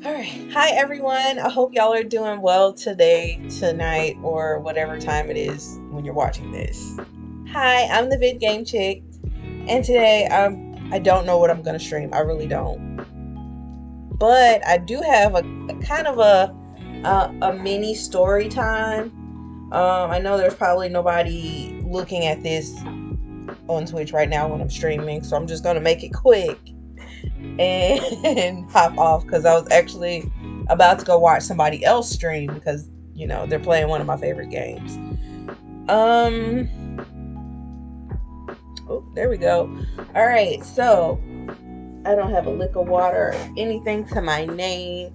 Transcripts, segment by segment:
All right. Hi, everyone. I hope y'all are doing well today, tonight, or whatever time it is when you're watching this. Hi, I'm the Vid Game Chick, and today I don't know what I'm gonna stream. I really don't, but I do have a kind of a mini story time. I know there's probably nobody looking at this on Twitch right now when I'm streaming, so I'm just gonna make it quick and hop off because I was actually about to go watch somebody else stream because they're playing one of my favorite games. Um, oh, there we go. All right, so I don't have a lick of water or anything to my name.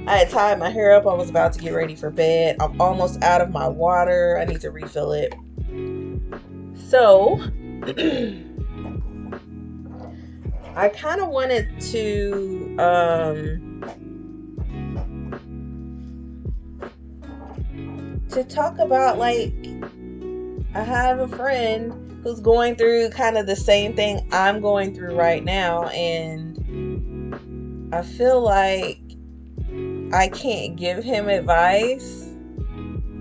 I had tied my hair up. I was about to get ready for bed. I'm almost out of my water. I need to refill it. So I kind of wanted to talk about, like, I have a friend who's going through kind of the same thing I'm going through right now, and I feel like I can't give him advice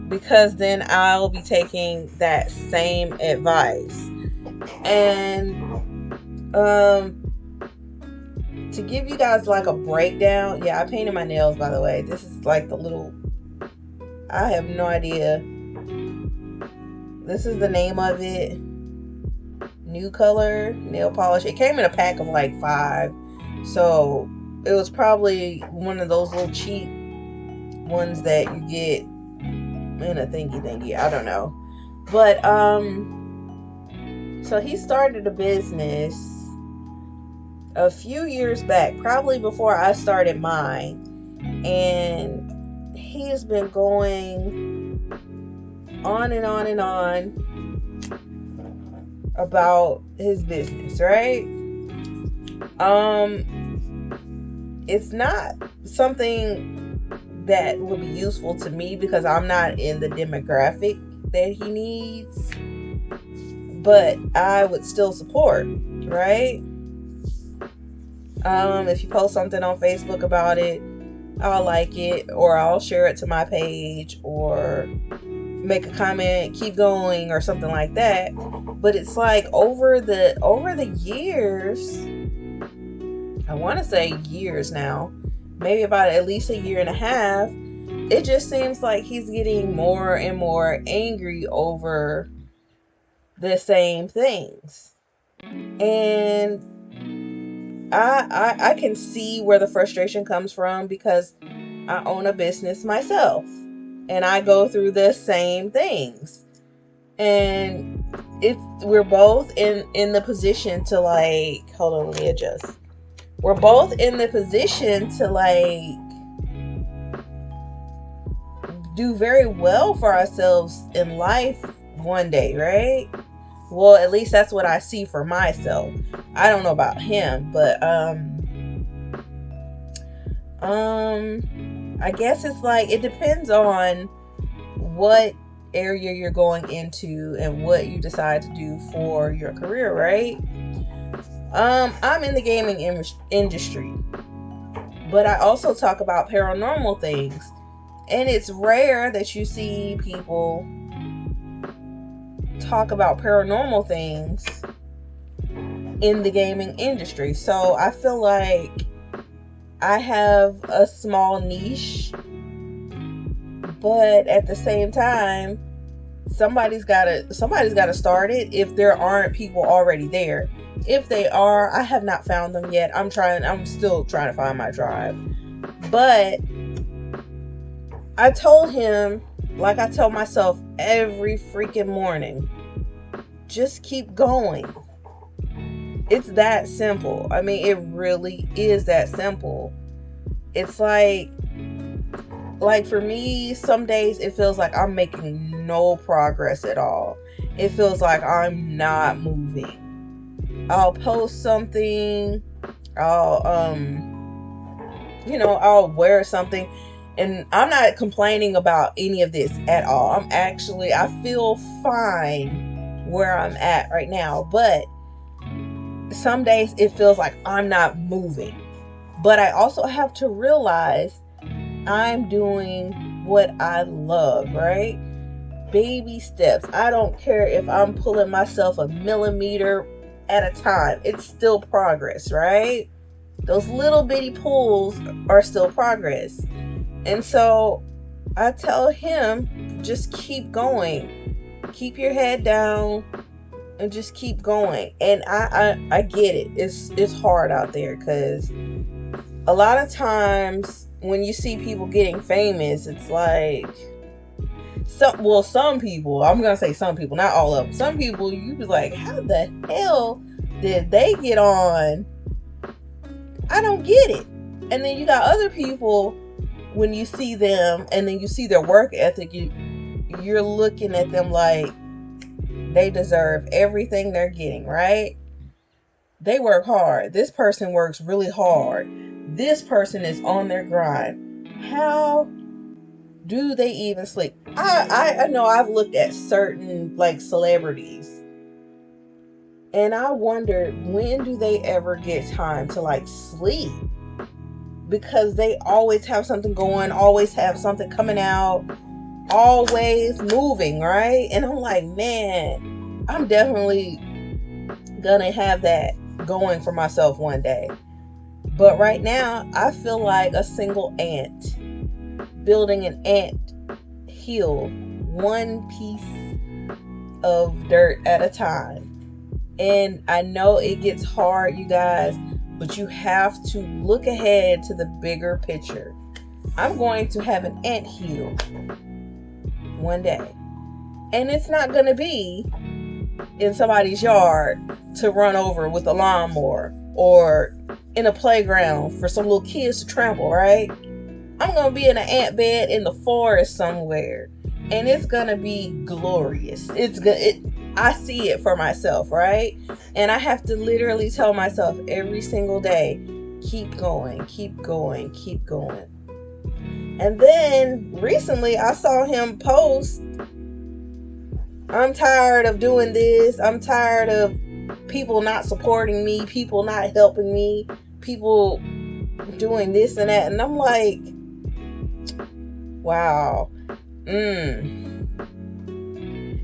because then I'll be taking that same advice. And to give you guys like a breakdown, yeah, I painted my nails, by the way. This is like the little, I have no idea. This is the name of it. New Color nail polish. It came in a pack of like 5. So it was probably one of those little cheap ones that you get in a thingy. I don't know. But so he started a business a few years back, probably before I started mine. And he's been going on and on and on about his business, right? It's not something that would be useful to me because I'm not in the demographic that he needs, but I would still support, right? If you post something on Facebook about it, I'll like it, or I'll share it to my page, or make a comment, keep going, or something like that. But it's like over the years, I want to say years now, maybe about at least a year and a half, it just seems like he's getting more and more angry over the same things. And I can see where the frustration comes from because I own a business myself and I go through the same things. And we're both in the position to, like, hold on, let me adjust. We're both in the position to, like, do very well for ourselves in life one day, right? Well, at least that's what I see for myself. I don't know about him, but I guess it's like it depends on what area you're going into and what you decide to do for your career, right? I'm in the gaming industry, but I also talk about paranormal things, and it's rare that you see people talk about paranormal things in the gaming industry. So I feel like I have a small niche, but at the same time, somebody's got to start it if there aren't people already there. If they are, I have not found them yet. I'm still trying to find my tribe. But I told him, like I tell myself every freaking morning, just keep going. It's that simple. I mean, it really is that simple. It's like for me, some days it feels like I'm making no progress at all. It feels like I'm not moving. I'll post something, I'll I'll wear something, and I'm not complaining about any of this at all. I feel fine where I'm at right now, but some days it feels like I'm not moving. But I also have to realize I'm doing what I love, right? Baby steps. I don't care if I'm pulling myself a millimeter at a time. It's still progress, right? Those little bitty pulls are still progress. And so I tell him, just keep going. Keep your head down and just keep going. And I get it. It's hard out there, because a lot of times when you see people getting famous, it's like some people, I'm gonna say some people, not all of them. Some people, you be like, how the hell did they get on? I don't get it. And then you got other people, when you see them and then you see their work ethic, you're looking at them like they deserve everything they're getting, right? They work hard. This person works really hard. This person is on their grind. How do they even sleep? I know I've looked at certain like celebrities, and I wonder, when do they ever get time to like sleep? Because they always have something going, always have something coming out, always moving, right? And I'm like, man, I'm definitely gonna have that going for myself one day. But right now, I feel like a single ant building an ant hill, one piece of dirt at a time. And I know it gets hard, you guys, but you have to look ahead to the bigger picture. I'm going to have an ant hill one day. And it's not going to be in somebody's yard to run over with a lawnmower, or in a playground for some little kids to trample, right? I'm going to be in an ant bed in the forest somewhere, and it's going to be glorious. It's good. I see it for myself, right? And I have to literally tell myself every single day, keep going, keep going, keep going. And then recently I saw him post, I'm tired of doing this. I'm tired of people not supporting me, people not helping me, people doing this and that. And I'm like, wow. And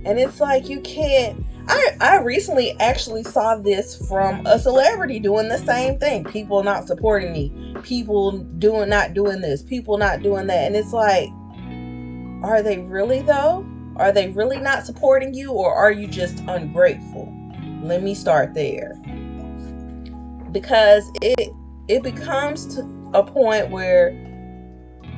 it's like, you can't. I recently actually saw this from a celebrity doing the same thing. People not supporting me, people not doing this, people not doing that. And it's like, are they really though? Are they really not supporting you, or are you just ungrateful? Let me start there. Because it becomes to a point where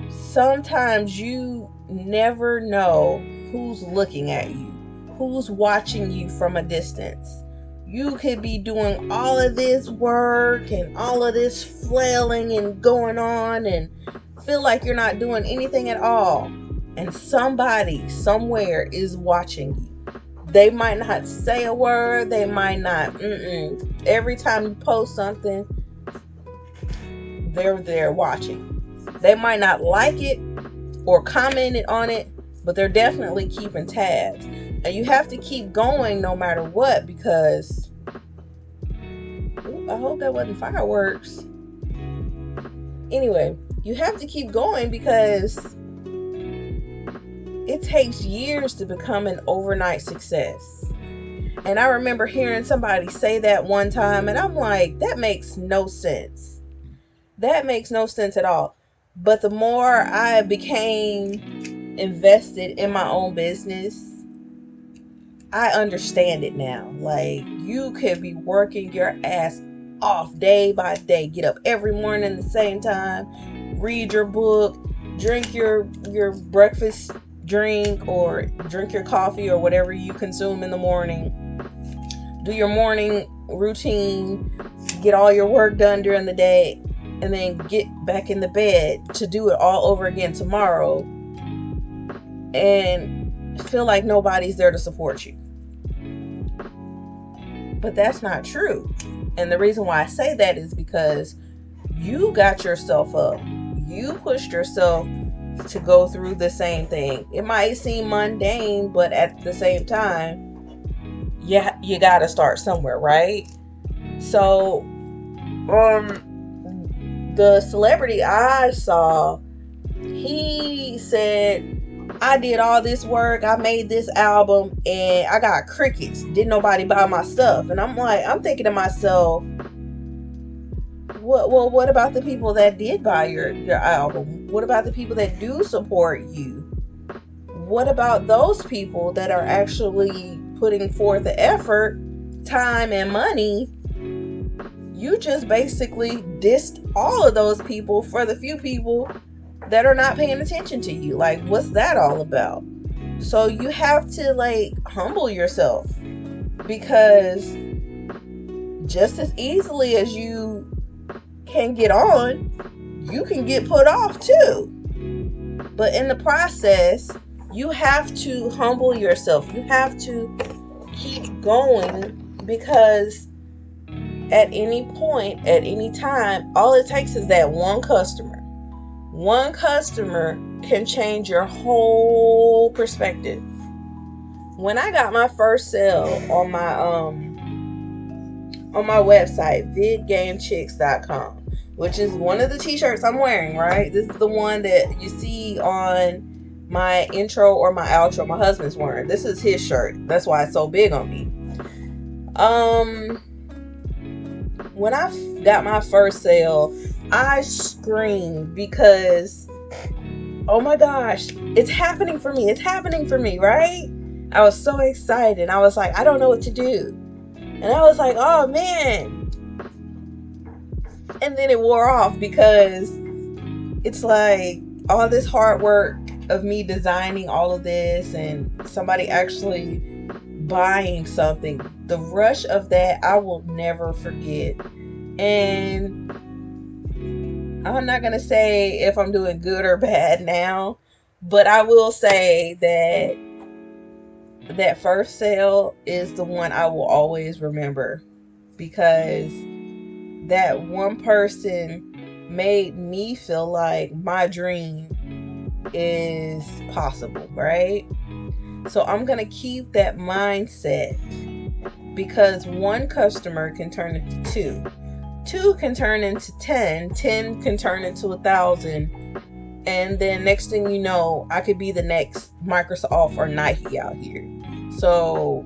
sometimes you never know who's looking at you, who's watching you from a distance. You could be doing all of this work and all of this flailing and going on and feel like you're not doing anything at all. And somebody somewhere is watching you. They might not say a word. They might not. Every time you post something, they're there watching. They might not like it or comment on it, but they're definitely keeping tabs. And you have to keep going no matter what, because I hope that wasn't fireworks. Anyway, you have to keep going, because it takes years to become an overnight success. And I remember hearing somebody say that one time, and I'm like, that makes no sense. That makes no sense at all. But the more I became invested in my own business, I understand it now. Like, you could be working your ass off day by day, get up every morning at the same time, read your book, drink your breakfast drink, or drink your coffee, or whatever you consume in the morning, do your morning routine, get all your work done during the day, and then get back in the bed to do it all over again tomorrow, and feel like nobody's there to support you. But that's not true. And the reason why I say that is because you got yourself up. You pushed yourself to go through the same thing. It might seem mundane, but at the same time, you gotta start somewhere, right? So the celebrity I saw, he said, I did all this work, I made this album, and I got crickets. Didn't nobody buy my stuff. And I'm thinking to myself, what about the people that did buy your album? What about the people that do support you? What about those people that are actually putting forth the effort, time, and money? You just basically dissed all of those people for the few people that are not paying attention to you. Like, what's that all about? So you have to humble yourself, because just as easily as you can get on, you can get put off too. But in the process, you have to humble yourself. You have to keep going, because at any point, at any time, all it takes is that one customer. One customer can change your whole perspective. When I got my first sale on my website, vidgamechicks.com, which is one of the t-shirts I'm wearing, right? This is the one that you see on my intro or my outro. My husband's wearing. This is his shirt. That's why it's so big on me. When I got my first sale, I screamed, because, oh my gosh, it's happening for me. It's happening for me, right? I was so excited. I was like, I don't know what to do. And I was like, oh man. And then it wore off, because it's like all this hard work of me designing all of this and somebody actually buying something. The rush of that, I will never forget. And I'm not going to say if I'm doing good or bad now, but I will say that first sale is the one I will always remember, because that one person made me feel like my dream is possible, right? So I'm going to keep that mindset, because one customer can turn into two. 2 can turn into 10. 10 can turn into 1,000. And then next thing you know, I could be the next Microsoft or Nike out here. So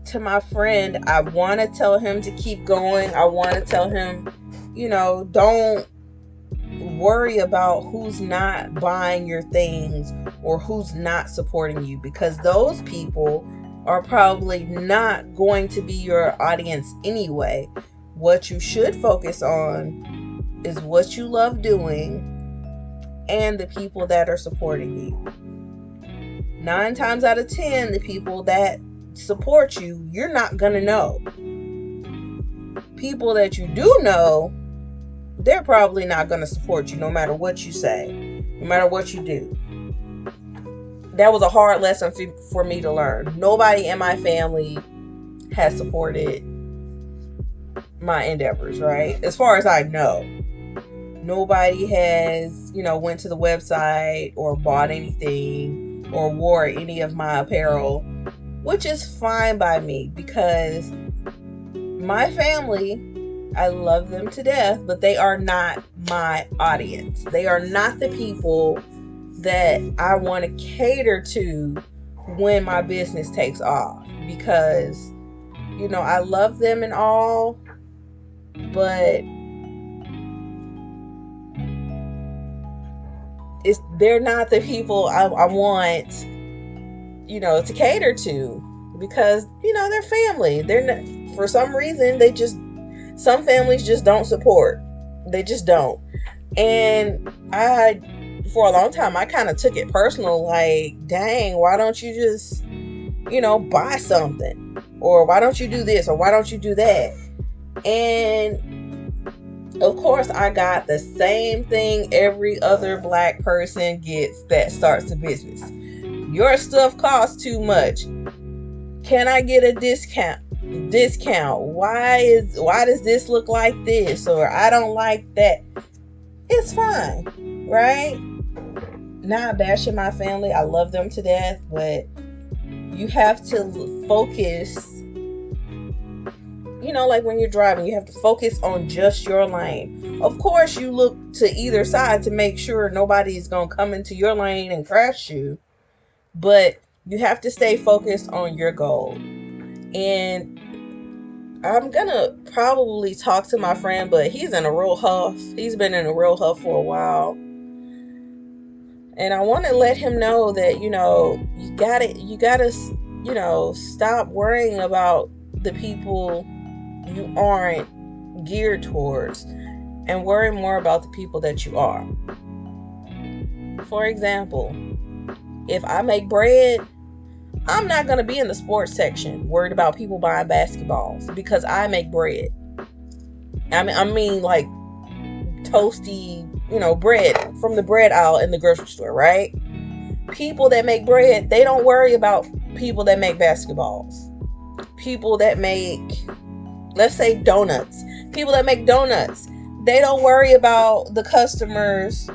to my friend, I want to tell him to keep going. I want to tell him, don't worry about who's not buying your things or who's not supporting you, because those people are probably not going to be your audience anyway. What you should focus on is what you love doing and the people that are supporting you. 9 times out of 10, the people that support you, you're not gonna know. People that you do know, they're probably not gonna support you no matter what you say, no matter what you do. That was a hard lesson for me to learn. Nobody in my family has supported my endeavors, right? As far as I know. Nobody has, went to the website or bought anything or wore any of my apparel, which is fine by me, because my family, I love them to death, but they are not my audience. They are not the people that I want to cater to when my business takes off, because I love them and all, but they're not the people I want to cater to, because they're family. They're not, for some reason, some families just don't support. They just don't. And for a long time, I kind of took it personal, like, dang, why don't you just, buy something? Or why don't you do this? Or why don't you do that? And of course, I got the same thing every other Black person gets that starts a business. Your stuff costs too much. Can I get a discount? Why does this look like this? Or I don't like that. It's fine, right? Not bashing my family. I love them to death, but you have to focus, like when you're driving, you have to focus on just your lane. Of course, you look to either side to make sure nobody's going to come into your lane and crash you. But you have to stay focused on your goal. And I'm going to probably talk to my friend, but he's in a real huff. He's been in a real huff for a while. And I want to let him know that, you gotta, stop worrying about the people you aren't geared towards and worry more about the people that you are. For example, if I make bread, I'm not going to be in the sports section worried about people buying basketballs because I make bread. I mean like toasty, bread from the bread aisle in the grocery store, right? People that make bread, they don't worry about people that make basketballs. People that make, let's say, donuts. People that make donuts, they don't worry about the customers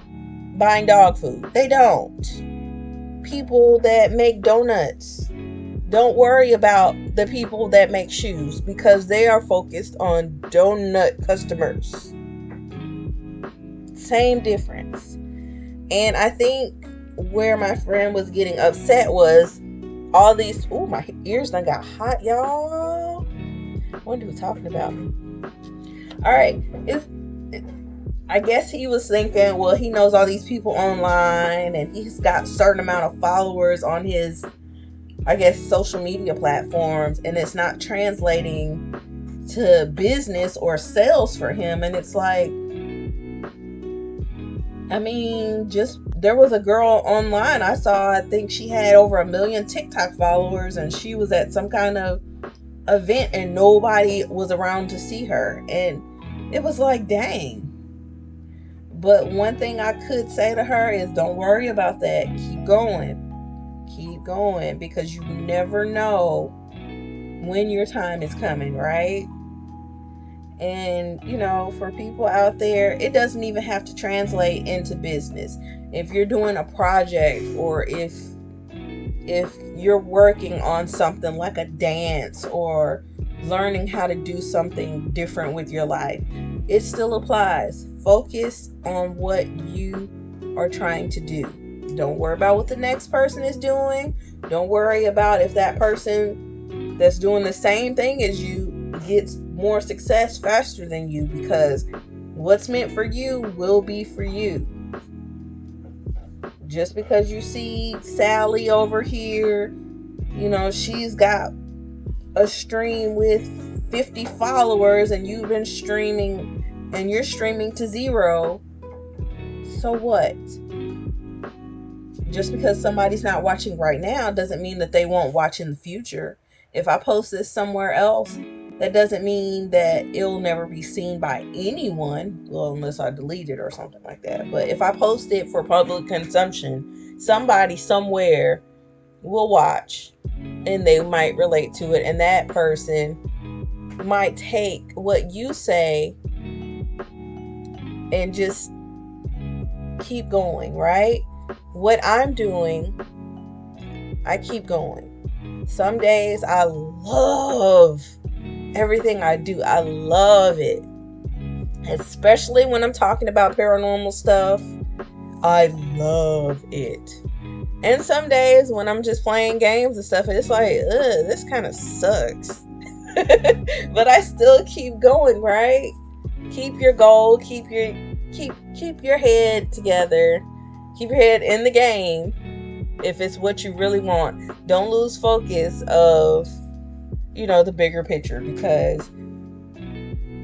buying dog food. They don't. People that make donuts don't worry about the people that make shoes because they are focused on donut customers. Same difference. And I think where my friend was getting upset was all these, my ears done got hot, y'all. I wonder who's talking about me. All right. I guess he was thinking, well, he knows all these people online and he's got a certain amount of followers on his, I guess, social media platforms, and it's not translating to business or sales for him. And it's like, there was a girl online I saw, I think she had over 1 million TikTok followers, and she was at some kind of event and nobody was around to see her. And it was like, dang. But one thing I could say to her is don't worry about that. Keep going. Keep going, because you never know when your time is coming, right? And, for people out there, it doesn't even have to translate into business. If you're doing a project, or if you're working on something like a dance or learning how to do something different with your life, it still applies. Focus on what you are trying to do. Don't worry about what the next person is doing. Don't worry about if that person that's doing the same thing as you gets more success faster than you, because what's meant for you will be for you. Just because you see Sally over here, she's got a stream with 50 followers and you've been streaming and you're streaming to 0. So what? Just because somebody's not watching right now doesn't mean that they won't watch in the future. If I post this somewhere else, that doesn't mean that it'll never be seen by anyone. Well, unless I delete it or something like that. But if I post it for public consumption, somebody somewhere will watch and they might relate to it. And that person might take what you say and just keep going, right? What I'm doing, I keep going. Some days I love everything I do. I love it. Especially when I'm talking about paranormal stuff. I love it. And some days when I'm just playing games and stuff, and it's like, this kind of sucks. But I still keep going, right? Keep your goal, keep your head together. Keep your head in the game if it's what you really want. Don't lose focus of, the bigger picture, because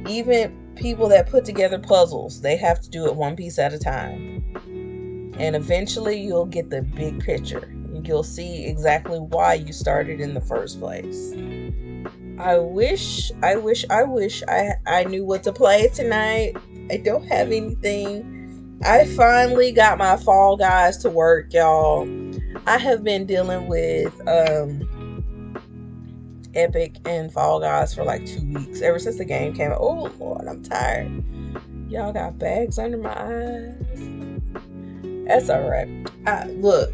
even people that put together puzzles, they have to do it one piece at a time. And eventually you'll get the big picture. You'll see exactly why you started in the first place. I wish I knew what to play tonight. I don't have anything. I finally got my Fall Guys to work, y'all. I have been dealing with Epic and Fall Guys for like 2 weeks, ever since the game came out. Oh Lord, I'm tired. Y'all got bags under my eyes. That's alright. Look,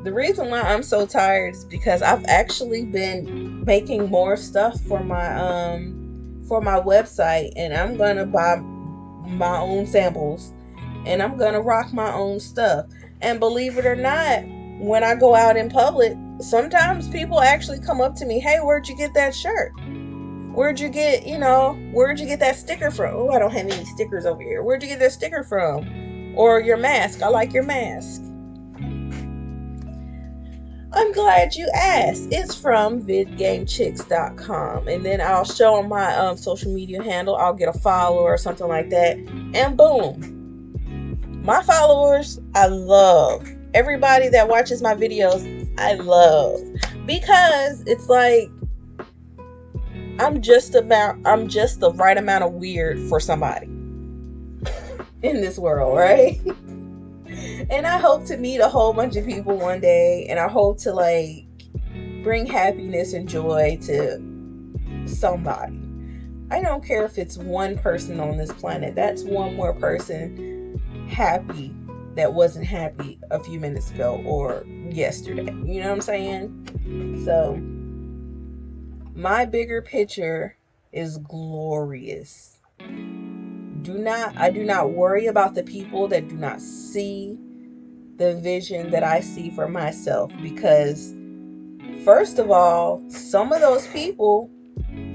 the reason why I'm so tired is because I've actually been making more stuff for my for my website, and I'm gonna buy my own samples, and I'm gonna rock my own stuff. And believe it or not, when I go out in public, sometimes people actually come up to me, hey, where'd you get that shirt? Where'd you get that sticker from? Oh, I don't have any stickers over here. Where'd you get that sticker from? Or your mask. I like your mask. I'm glad you asked. It's from vidgamechicks.com. And then I'll show on my social media handle. I'll get a follower or something like that. And boom. My followers, I love. Everybody that watches my videos, I love. Because it's like, I'm just the right amount of weird for somebody in this world, right? And I hope to meet a whole bunch of people one day, and I hope to like bring happiness and joy to somebody. I don't care if it's one person on this planet. That's one more person happy that wasn't happy a few minutes ago or yesterday. You know what I'm saying? So my bigger picture is glorious. I do not worry about the people that do not see the vision that I see for myself, because first of all, some of those people,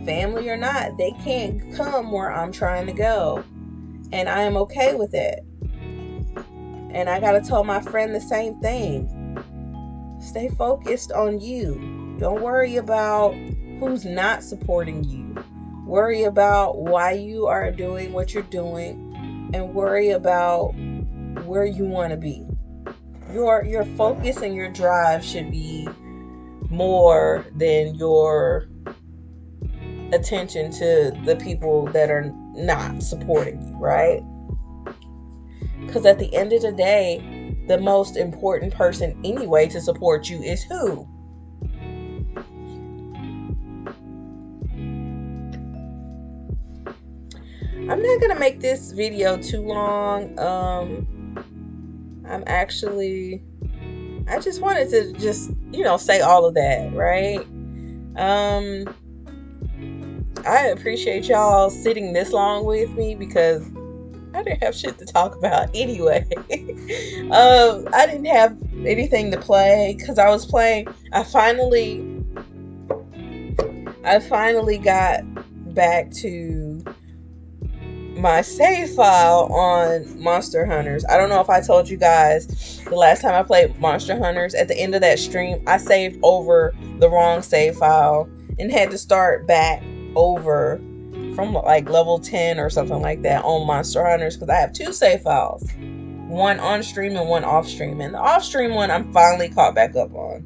family or not, they can't come where I'm trying to go, and I am okay with it. And I gotta tell my friend the same thing. Stay focused on you. Don't worry about who's not supporting you. Worry about why you are doing what you're doing, and worry about where you want to be. Your focus and your drive should be more than your attention to the people that are not supporting you, right? Because at the end of the day, the most important person anyway to support you is who? I'm not going to make this video too long. I just wanted to say all of that, right? I appreciate y'all sitting this long with me, because I didn't have shit to talk about anyway. I didn't have anything to play because I was playing. I finally got back to my save file on Monster Hunters. I don't know if I told you guys the last time I played Monster Hunters, at the end of that stream, I saved over the wrong save file and had to start back over from like level 10 or something like that on Monster Hunters, because I have two save files, one on stream and one off stream, and the off stream one I'm finally caught back up on.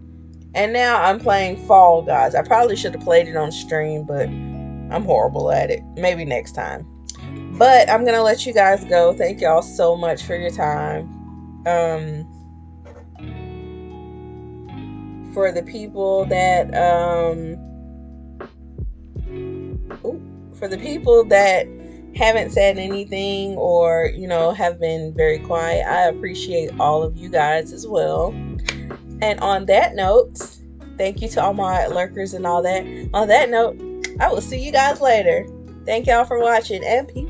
And now I'm playing Fall Guys. I probably should have played it on stream, but I'm horrible at it. Maybe next time. But I'm gonna let you guys go. Thank y'all so much for your time. For the people that haven't said anything or have been very quiet, I appreciate all of you guys as well. And on that note, thank you to all my lurkers and all that. On that note, I will see you guys later. Thank y'all for watching, and peace.